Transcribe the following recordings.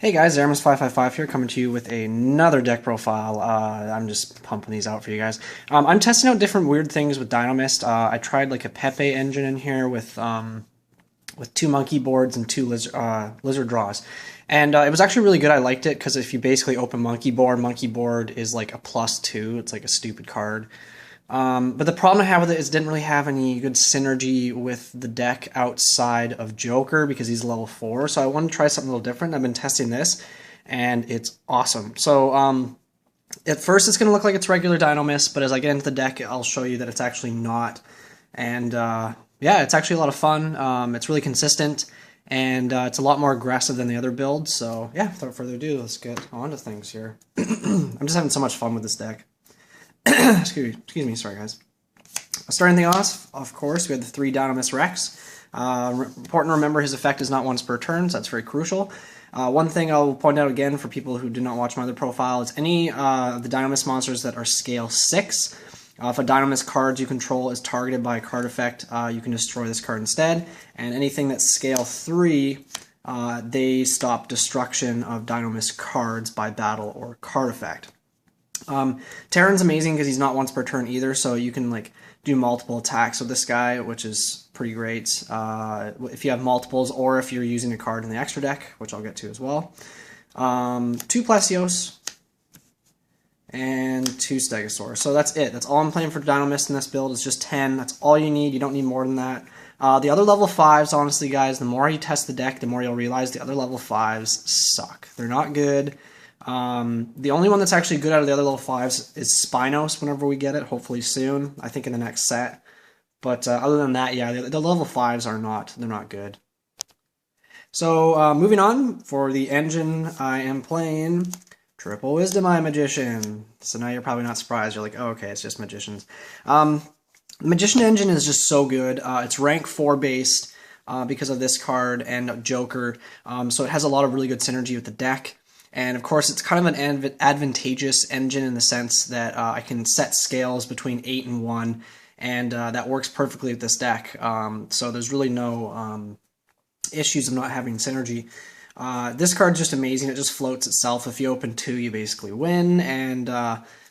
Hey guys, Dinomist555 here, coming to you with another deck profile. I'm just pumping these out for you guys. I'm testing out different weird things with Dinomist. I tried like a Pepe engine in here with two monkey boards and two lizard draws, and it was actually really good. I liked it because if you basically open monkey board is like a +2. It's like a stupid card. But the problem I have with it is it didn't really have any good synergy with the deck outside of Joker because he's level 4. So I want to try something a little different. I've been testing this, and it's awesome. So at first it's going to look like it's regular Dinomist, but as I get into the deck, I'll show you that it's actually not. And yeah, it's actually a lot of fun. It's really consistent, and it's a lot more aggressive than the other builds. So yeah, without further ado, let's get on to things here. I'm just having so much fun with this deck. excuse me, sorry guys. Starting things off, of course, we have the 3 Dinomist Rex. Important to remember his effect is not once per turn, so that's very crucial. One thing I'll point out again for people who do not watch my other profile is any of the Dinomist monsters that are scale 6. If a Dinomist card you control is targeted by a card effect, you can destroy this card instead. And anything that's scale 3, they stop destruction of Dinomist cards by battle or card effect. Pteran's amazing because he's not once per turn either, so you can like do multiple attacks with this guy, which is pretty great if you have multiples or if you're using a card in the extra deck, which I'll get to as well. 2 Plesios and 2 Stegosaur. So that's it. That's all I'm playing for Dinomist in this build. It's just 10. That's all you need. You don't need more than that. The other level 5s, honestly, guys, the more you test the deck, the more you'll realize the other level 5s suck. They're not good. The only one that's actually good out of the other level 5s is Spinos whenever we get it, hopefully soon, I think in the next set. But other than that, yeah, the level 5s are they're not good. So moving on, for the engine, I am playing Triple Wisdom Eye Magician. So now you're probably not surprised, you're like, oh, okay, it's just magicians. Magician engine is just so good. It's rank 4 based because of this card and Joker, so it has a lot of really good synergy with the deck. And of course, it's kind of an advantageous engine in the sense that I can set scales between 8 and 1, and that works perfectly with this deck. So there's really no issues of not having synergy. This card's just amazing. It just floats itself. If you open 2, you basically win, and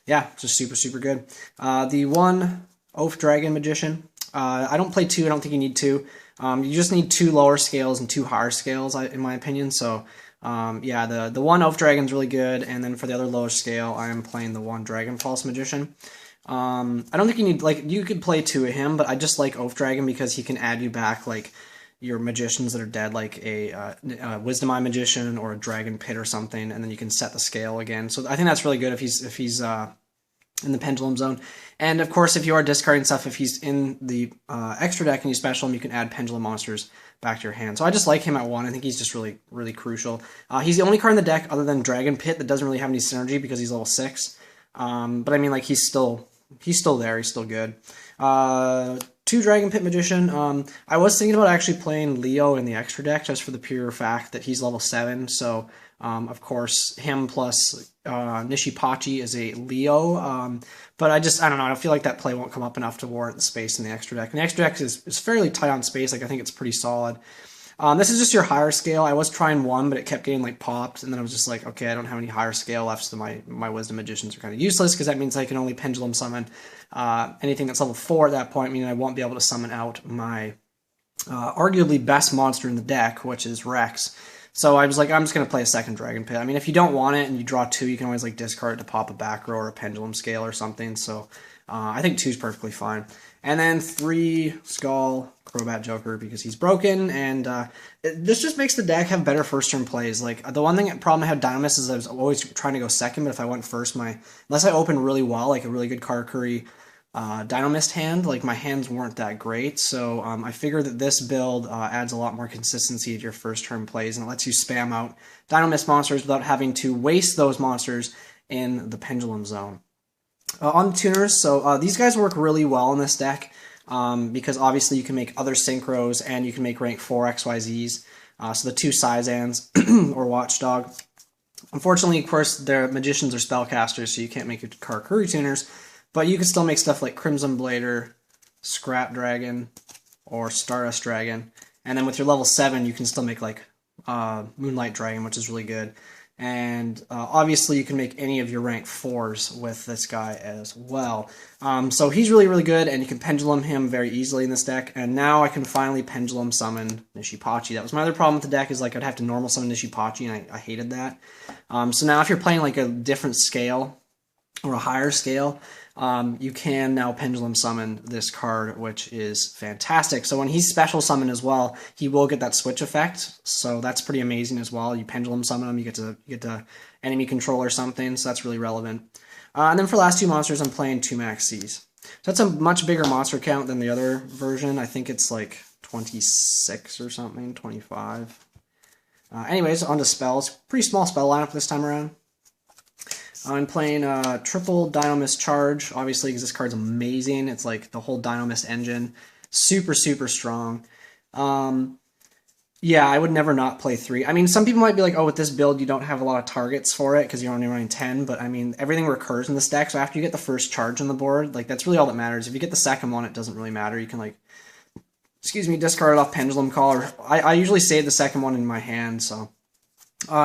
yeah, just super, super good. The 1 Oafdragon Magician. I don't play 2. I don't think you need 2. You just need 2 lower scales and 2 higher scales, in my opinion. So yeah, the 1 Oafdragon's really good, and then for the other lower scale, I am playing the 1 Dragonpulse Magician. I don't think you need, like, you could play 2 of him, but I just like Oafdragon because he can add you back, like, your magicians that are dead, like a Wisdom Eye Magician or a Dragonpit or something, and then you can set the scale again. So I think that's really good if he's in the Pendulum Zone. And of course, if you are discarding stuff, if he's in the extra deck and you special him, you can add Pendulum monsters back to your hand. So I just like him at 1. I think he's just really, really crucial. He's the only card in the deck other than Dragonpit that doesn't really have any synergy because he's level 6. But I mean, like, he's still there. He's still good. 2 Dragonpit Magician. I was thinking about actually playing Leo in the extra deck just for the pure fact that he's level 7. So of course, him plus Nishipachi is a Leo, but I don't know, I feel like that play won't come up enough to warrant the space in the extra deck. And the extra deck is fairly tight on space, like I think it's pretty solid. This is just your higher scale. I was trying 1, but it kept getting like popped, and then I was just like, okay, I don't have any higher scale left, so my Wisdom Magicians are kind of useless, because that means I can only Pendulum summon anything that's level 4 at that point, meaning I won't be able to summon out my arguably best monster in the deck, which is Rex. So I was like, I'm just going to play a second Dragonpit. I mean, if you don't want it and you draw 2, you can always like discard it to pop a back row or a Pendulum Scale or something. So I think 2 is perfectly fine. And then 3 Skullcrobat Joker because he's broken, and this just makes the deck have better first turn plays. Like, the one problem I had Dinomist is I was always trying to go second, but if I went first, unless I opened really well, like a really good Karakuri Dinomist hand, like, my hands weren't that great. So I figured that this build adds a lot more consistency to your first turn plays, and it lets you spam out Dinomist monsters without having to waste those monsters in the Pendulum Zone. On the tuners, so these guys work really well in this deck because obviously you can make other synchros and you can make rank 4 XYZs. So the 2 Saizans or Watchdog. Unfortunately, of course, their magicians are spellcasters, so you can't make your Karakuri tuners, but you can still make stuff like Crimson Blader, Scrap Dragon, or Stardust Dragon. And then with your level 7, you can still make like Moonlight Dragon, which is really good. And obviously you can make any of your rank 4s with this guy as well. So he's really, really good, and you can pendulum him very easily in this deck. And now I can finally pendulum summon Nishipachi. That was my other problem with the deck, is like I'd have to normal summon Nishipachi, and I hated that. So now if you're playing like a different scale, or a higher scale, you can now pendulum summon this card, which is fantastic. So when he's special summoned as well, he will get that switch effect. So that's pretty amazing as well. You pendulum summon him, you get to enemy control or something. So that's really relevant. And then for the last 2 monsters, I'm playing 2 Maxx. So that's a much bigger monster count than the other version. I think it's like 26 or something, 25. Anyways, on to spells. Pretty small spell lineup this time around. I'm playing triple Dinomist Charge, obviously, because this card's amazing. It's like the whole Dinomist engine. Super, super strong. Yeah, I would never not play 3. I mean, some people might be like, oh, with this build, you don't have a lot of targets for it because you're only running 10. But, I mean, everything recurs in this deck. So after you get the first charge on the board, like, that's really all that matters. If you get the second one, it doesn't really matter. You can, like, discard it off Pendulum Call. Or I usually save the second one in my hand, so...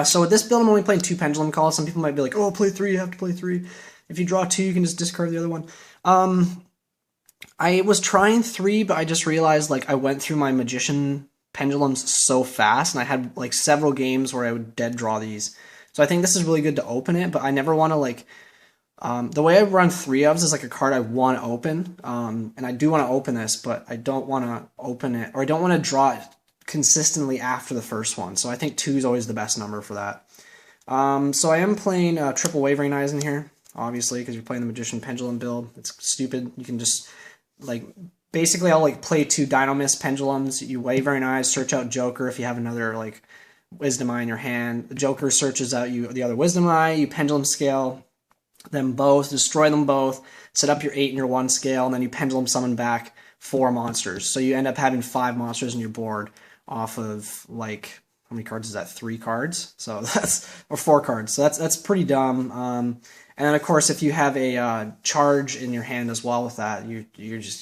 So with this build, I'm only playing 2 Pendulum Calls. Some people might be like, oh, play 3, you have to play 3. If you draw 2, you can just discard the other one. I was trying 3, but I just realized, like, I went through my Magician Pendulums so fast, and I had, like, several games where I would dead draw these. So I think this is really good to open it, but I never want to, like... the way I run 3 ofs is, like, a card I want to open, and I do want to open this, but I don't want to open it, or I don't want to draw it consistently after the first one. So I think 2 is always the best number for that. So I am playing triple Wavering Eyes in here, obviously, because you're playing the Magician Pendulum build. It's stupid. You can just, like, basically I'll, like, play 2 Dinomist Pendulums. You Wavering Eyes, search out Joker if you have another, like, Wisdom Eye in your hand. The Joker searches out the other Wisdom Eye. You Pendulum Scale them both, destroy them both, set up your 8 and your 1 scale, and then you Pendulum Summon back 4 monsters. So you end up having 5 monsters on your board off of, like, how many cards is that? 3 cards. So that's, or 4 cards. So that's pretty dumb. And then of course, if you have a charge in your hand as well with that, you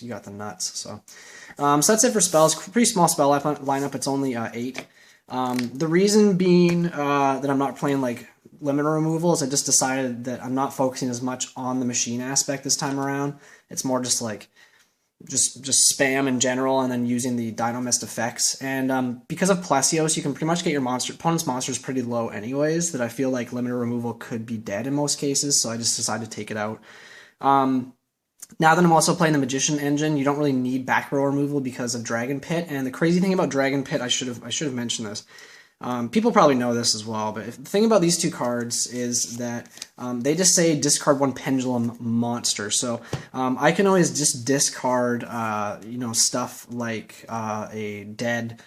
got the nuts. So that's it for spells. Pretty small spell lineup. It's only 8. The reason being that I'm not playing like limiter removal is I just decided that I'm not focusing as much on the machine aspect this time around. It's more just like just spam in general, and then using the Dinomist effects. And because of Plesios, you can pretty much get your opponent's monsters pretty low anyways, that I feel like limiter removal could be dead in most cases, so I just decided to take it out. Now that I'm also playing the Magician engine, you don't really need back row removal because of Dragonpit. And the crazy thing about Dragonpit, I should have mentioned this. People probably know this as well, but the thing about these 2 cards is that they just say discard 1 Pendulum monster. So I can always just discard, stuff like a dead,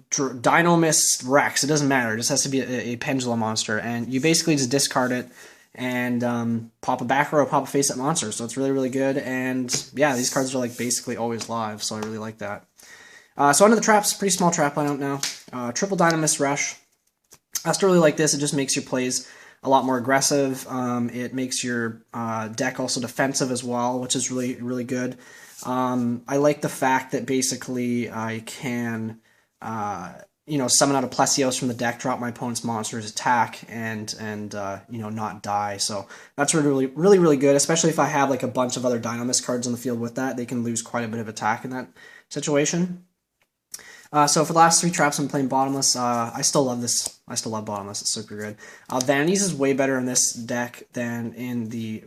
Dinomist Rex. It doesn't matter. It just has to be a Pendulum monster, and you basically just discard it and pop a back row, pop a face-up monster. So it's really, really good. And yeah, these cards are like basically always live, so I really like that. So onto the traps, pretty small trap lineup now. Triple Dinomist Rush. I still really like this. It just makes your plays a lot more aggressive. It makes your deck also defensive as well, which is really, really good. I like the fact that basically I can, summon out a Plesios from the deck, drop my opponent's monster's attack, and not die. So that's really, really, really good, especially if I have like a bunch of other Dinomist cards on the field with that. They can lose quite a bit of attack in that situation. So for the last 3 traps, I'm playing Bottomless. I still love this. I still love Bottomless. It's super good. Vanities is way better in this deck than in the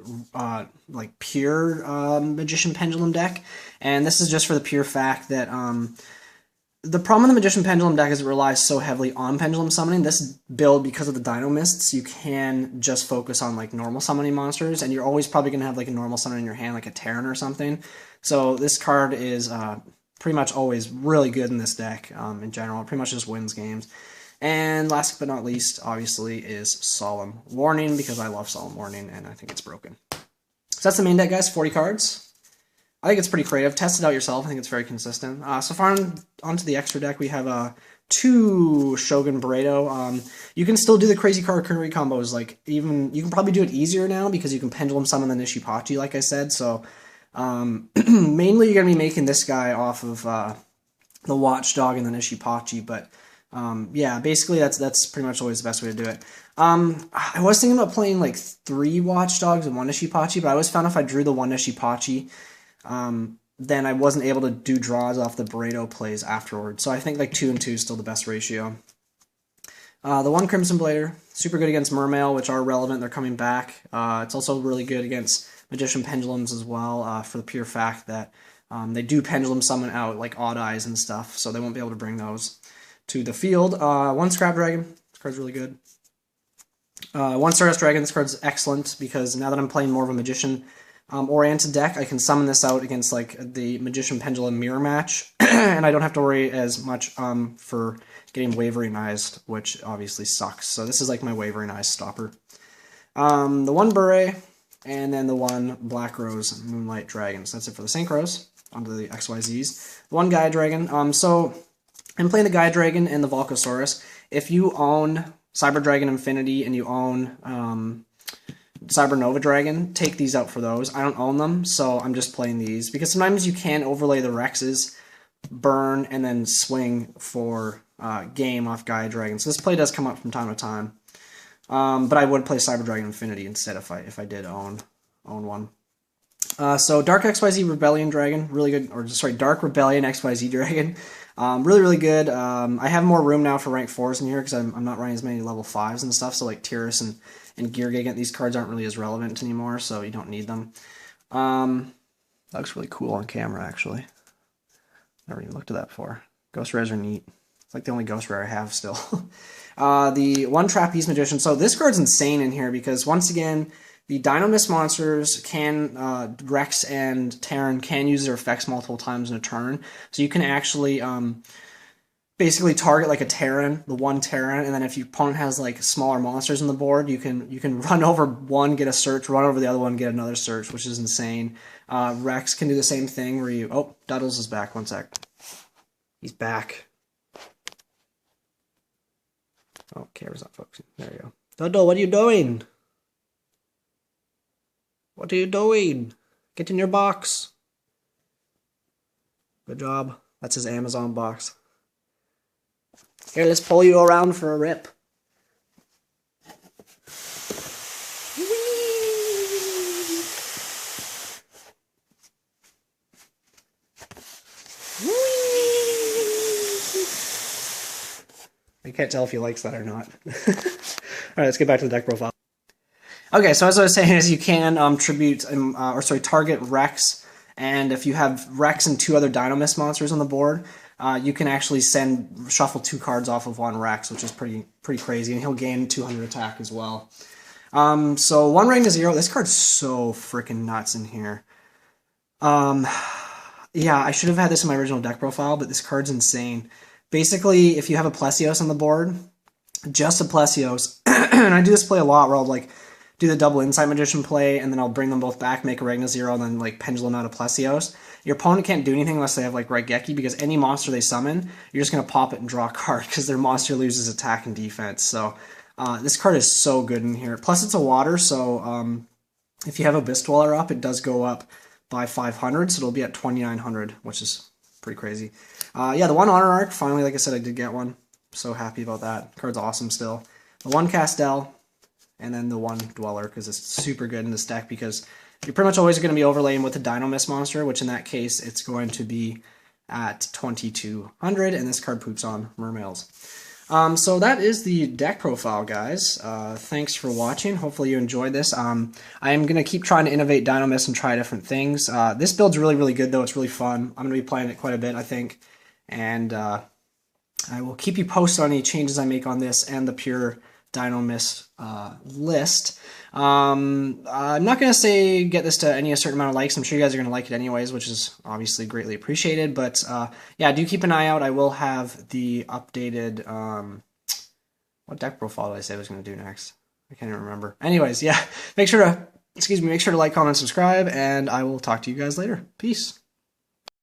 pure Magician Pendulum deck. And this is just for the pure fact that the problem with the Magician Pendulum deck is it relies so heavily on Pendulum summoning. This build, because of the Dinomists, you can just focus on like normal summoning monsters, and you're always probably going to have like a normal summon in your hand, like a Pteran or something. So this card is pretty much always really good in this deck in general. It pretty much just wins games. And last but not least, obviously, is Solemn Warning, because I love Solemn Warning, and I think it's broken. So that's the main deck, guys. 40 cards. I think it's pretty creative. Test it out yourself. I think it's very consistent. So far onto the extra deck, we have 2 Shogun Burrito. You can still do the crazy Karakuri combos. Like, you can probably do it easier now because you can Pendulum Summon the Nishipachi, like I said. So mainly you're going to be making this guy off of the Watchdog and the Nishipachi, but yeah, basically that's pretty much always the best way to do it. I was thinking about playing like 3 Watchdogs and 1 Nishipachi, but I always found if I drew the 1 Nishipachi, then I wasn't able to do draws off the Burrito plays afterwards. So I think like 2 and 2 is still the best ratio. The 1 Crimson Blader, super good against Mermail, which are relevant. They're coming back. It's also really good against Magician Pendulums as well, for the pure fact that they do Pendulum summon out like Odd Eyes and stuff, so they won't be able to bring those to the field. 1 Scrap Dragon, this card's really good. 1 Stardust Dragon, this card's excellent because now that I'm playing more of a Magician oriented deck, I can summon this out against like the Magician Pendulum mirror match, and I don't have to worry as much for getting Wavering Eyes, which obviously sucks. So this is like my Wavering Eyes stopper. The 1 Beret, and then the 1 Black Rose Moonlight Dragon. So that's it for the synchros. Onto the XYZs. The 1 Gaia Dragon. So I'm playing the Gaia Dragon and the Volcasaurus. If you own Cyber Dragon Infinity and you own Cyber Nova Dragon, take these out for those. I don't own them, so I'm just playing these. Because sometimes you can overlay the Rexes, burn, and then swing for game off Gaia Dragon. So this play does come up from time to time. But I would play Cyber Dragon Infinity instead if I did own one. So Dark XYZ Rebellion Dragon, really good, or sorry, Dark Rebellion XYZ Dragon, really good. I have more room now for rank 4s in here because I'm not running as many level 5s and stuff, so like Tyrus and Gear Gigant, these cards aren't really as relevant anymore, so you don't need them. That looks really cool on camera, actually. Never even looked at that before. Ghost Rares are neat. It's like the only Ghost Rare I have still. The 1 Trapeze Magician. So this card's insane in here because, once again, the Dinomist monsters can, Rex and Pteran can use their effects multiple times in a turn. So you can actually basically target like a Pteran, the 1 Pteran, and then if your opponent has like smaller monsters on the board, you can run over one, get a search, run over the other one, get another search, which is insane. Rex can do the same thing where you... Oh, Duddles is back. One sec. He's back. Oh, camera's not focusing. There you go. Dodo, what are you doing? What are you doing? Get in your box. Good job. That's his Amazon box. Here, let's pull you around for a rip. I can't tell if he likes that or not. Alright, let's get back to the deck profile. Okay, so as I was saying, is you can target Rex, and if you have Rex and 2 other Dinomist monsters on the board, you can actually shuffle 2 cards off of 1 Rex, which is pretty crazy, and he'll gain 200 attack as well. So 1 Ring to 0. This card's so freaking nuts in here. Yeah, I should have had this in my original deck profile, but this card's insane. Basically, if you have a Plesios on the board, just a Plesios, and I do this play a lot where I'll like do the double Insight Magician play, and then I'll bring them both back, make a Regna 0, and then like Pendulum out of Plesios. Your opponent can't do anything unless they have like Raigeki, because any monster they summon, you're just going to pop it and draw a card, because their monster loses attack and defense. So this card is so good in here. Plus it's a water, so if you have Abyss Dweller up, it does go up by 500, so it'll be at 2,900, which is pretty crazy. Yeah, the 1 Honor Arc, finally, like I said, I did get one. So happy about that. Card's awesome still. The 1 Castel, and then the 1 Dweller, because it's super good in this deck, because you're pretty much always going to be overlaying with the Dinomist monster, which in that case, it's going to be at 2,200, and this card poops on Mermails. So that is the deck profile, guys. Thanks for watching. Hopefully you enjoyed this. I am going to keep trying to innovate Dinomist and try different things. This build's really good, though. It's really fun. I'm going to be playing it quite a bit, I think. And I will keep you posted on any changes I make on this and the pure Dinomist list. I'm not going to say get this to a certain amount of likes. I'm sure you guys are going to like it anyways, which is obviously greatly appreciated. But yeah, do keep an eye out. I will have the updated... what deck profile did I say I was going to do next? I can't even remember. Anyways, yeah, make sure to like, comment, subscribe, and I will talk to you guys later. Peace.